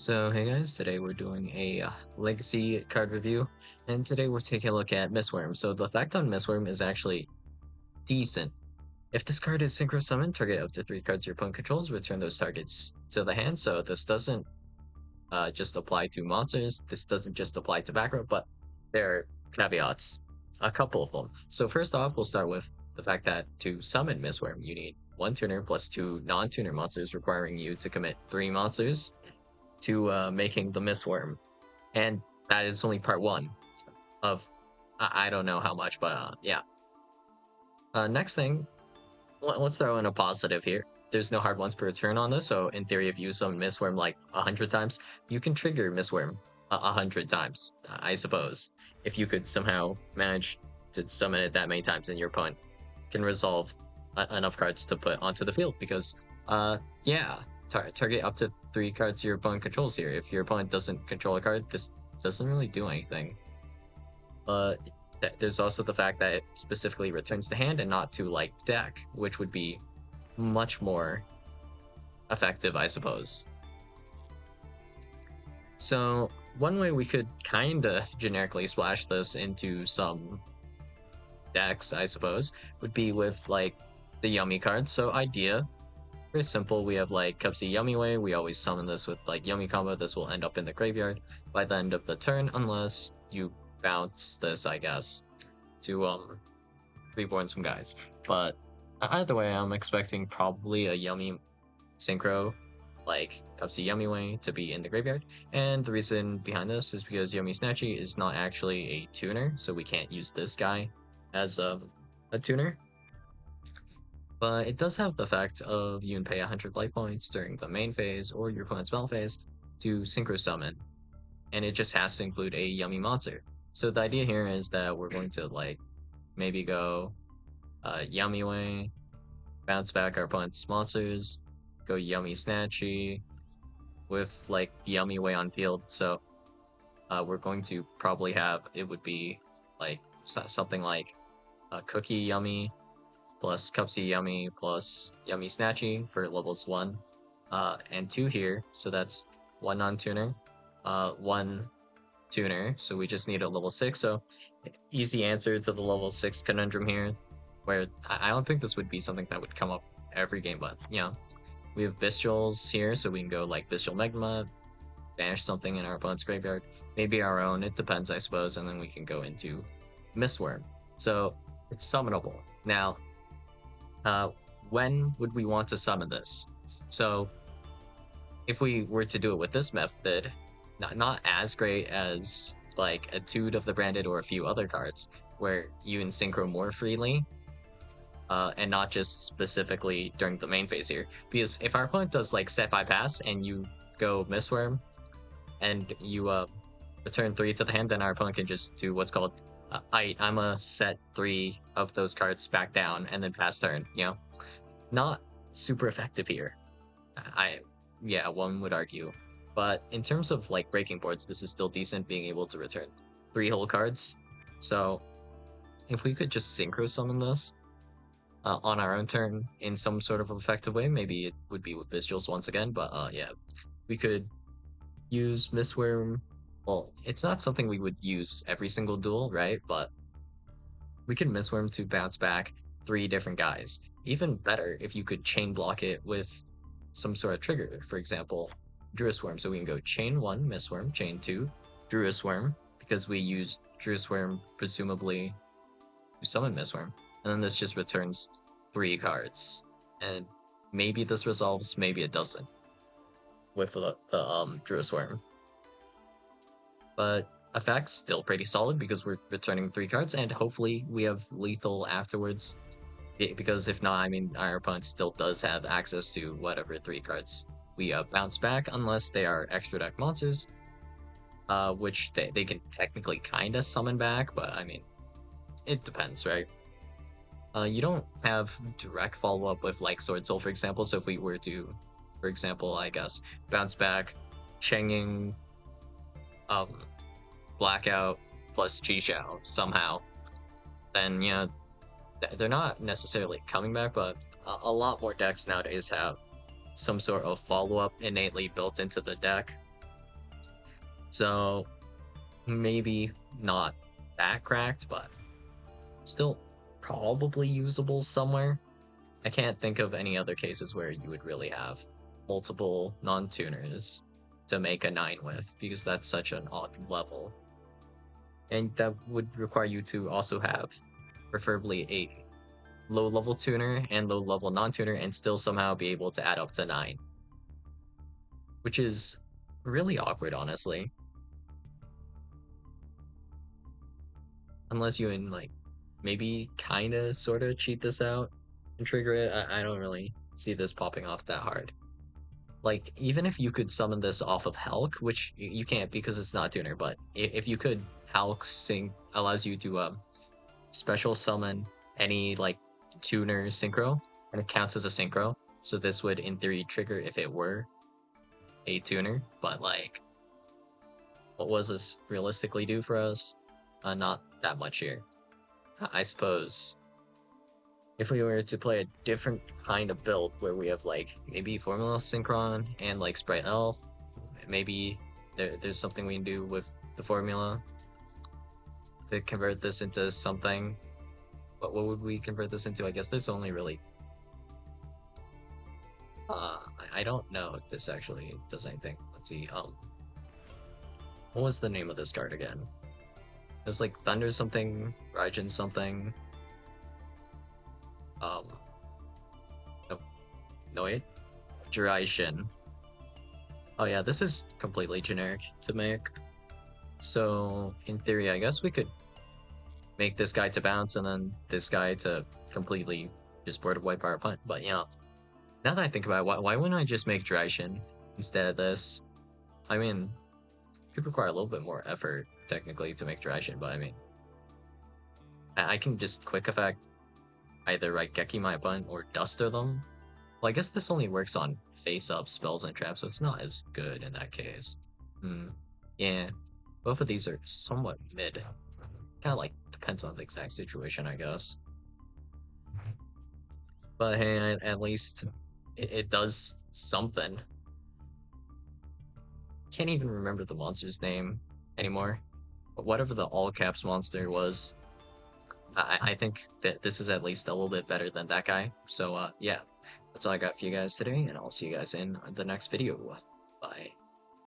So hey guys, today we're doing a legacy card review, and today we're taking a look at Wurm. So the effect on Wurm is actually decent. If this card is synchro summoned, target up to 3 cards your opponent controls, return those targets to the hand. So this doesn't just apply to monsters, this doesn't just apply to back row, but there are caveats, a couple of them. So first off, we'll start with the fact that to summon Wurm, you need 1 tuner plus 2 non-tuner monsters, requiring you to commit 3 monsters to making the Wurm, and that is only part one of I don't know how much, but yeah. Next thing, let's throw in a positive here. There's no hard ones per turn on this, so in theory, if you summon Wurm like 100 times, you can trigger Wurm 100 times, I suppose. If you could somehow manage to summon it that many times, then your opponent can resolve enough cards to put onto the field, because yeah, target up to 3 cards your opponent controls here. If your opponent doesn't control a card, this doesn't really do anything. But there's also the fact that it specifically returns to hand and not to like deck, which would be much more effective, I suppose. So one way we could kinda generically splash this into some decks, I suppose, would be with like the Yummy cards. So idea, very simple. We have like Cupsy Yummy Way. We always summon this with like Yummy combo. This will end up in the graveyard by the end of the turn, unless you bounce this, I guess, to reborn some guys. But either way, I'm expecting probably a Yummy synchro like Cupsy Yummy Way to be in the graveyard. And the reason behind this is because Yummy Snatchy is not actually a tuner, so we can't use this guy as a tuner. But it does have the effect of you can pay 100 life points during the main phase or your opponent's spell phase to synchro summon, and it just has to include a Yummy monster. So the idea here is that we're going to like maybe go Yummy Way, bounce back our opponent's monsters, go Yummy Snatchy with like Yummy Way on field. So we're going to probably have, it would be like something like Cookie Yummy plus Cupsy Yummy plus Yummy Snatchy for levels 1 and 2 here. So that's 1 non-tuner, 1 tuner. So we just need a level 6. So easy answer to the level 6 conundrum here, where I don't think this would be something that would come up every game, but you know, we have Bestials here, so we can go like Bestial Magma, banish something in our opponent's graveyard, maybe our own, it depends, I suppose, and then we can go into Wurm. So it's summonable. Now, when would we want to summon this? So if we were to do it with this method, not as great as like a Tude of the Branded or a few other cards, where you can synchro more freely, and not just specifically during the main phase here. Because if our opponent does like set 5 pass and you go Wurm, and you return 3 to the hand, then our opponent can just do what's called I'm a set 3 of those cards back down and then pass turn, you know? Not super effective here. Yeah, one would argue. But in terms of like breaking boards, this is still decent, being able to return 3 whole cards. So if we could just synchro summon this on our own turn in some sort of effective way, maybe it would be with Bestials once again, but yeah, we could use Wurm. Well, it's not something we would use every single duel, right? But we can Wurm to bounce back 3 different guys. Even better if you could chain block it with some sort of trigger. For example, Druid Worm. So we can go chain 1, Wurm, chain 2, Druid Worm, because we used Druid Worm presumably to summon Wurm. And then this just returns 3 cards. And maybe this resolves, maybe it doesn't with the Druid Worm. But effects still pretty solid because we're returning 3 cards, and hopefully we have lethal afterwards. Because if not, I mean, our opponent still does have access to whatever 3 cards we bounce back, unless they are extra deck monsters, which they can technically kind of summon back, but I mean, it depends, right? You don't have direct follow-up with like Sword Soul, for example, so if we were to, for example, I guess, bounce back, Changing Blackout plus Yugioh somehow, then yeah, they're not necessarily coming back, but a lot more decks nowadays have some sort of follow-up innately built into the deck. So maybe not that cracked, but still probably usable somewhere. I can't think of any other cases where you would really have multiple non-tuners to make a 9 with, because that's such an odd level. And that would require you to also have preferably a low level tuner and low level non-tuner and still somehow be able to add up to 9, which is really awkward, honestly. Unless you and like maybe kind of sort of cheat this out and trigger it. I don't really see this popping off that hard. Like, even if you could summon this off of Hulk, which you can't because it's not tuner, but if you could, Hulk sync allows you to special summon any like tuner synchro, and it counts as a synchro. So this would, in theory, trigger if it were a tuner. But like, what was this realistically do for us? Not that much here. I suppose if we were to play a different kind of build where we have like maybe Formula Synchron and like Sprite Elf, maybe there's something we can do with the formula to convert this into something. But what would we convert this into? I guess there's only really I don't know if this actually does anything. Let's see. What was the name of this card again? It's like Thunder something, Raijin something. Um, no, no wait, Jiraishin. Oh yeah, this is completely generic to make. So in theory, I guess we could make this guy to bounce and then this guy to completely just board a white power punt. But yeah, now that I think about it, why wouldn't I just make Jiraishin instead of this? I mean, it could require a little bit more effort technically to make Jiraishin, but I mean, I can just quick effect either like Geki my opponent or Duster them. Well, I guess this only works on face-up spells and traps, so it's not as good in that case. Hmm. Yeah, both of these are somewhat mid. Kind of like depends on the exact situation, I guess. But hey, at least it does something. Can't even remember the monster's name anymore. But whatever the all caps monster was, I think that this is at least a little bit better than that guy. So yeah, that's all I got for you guys today, and I'll see you guys in the next video. Bye.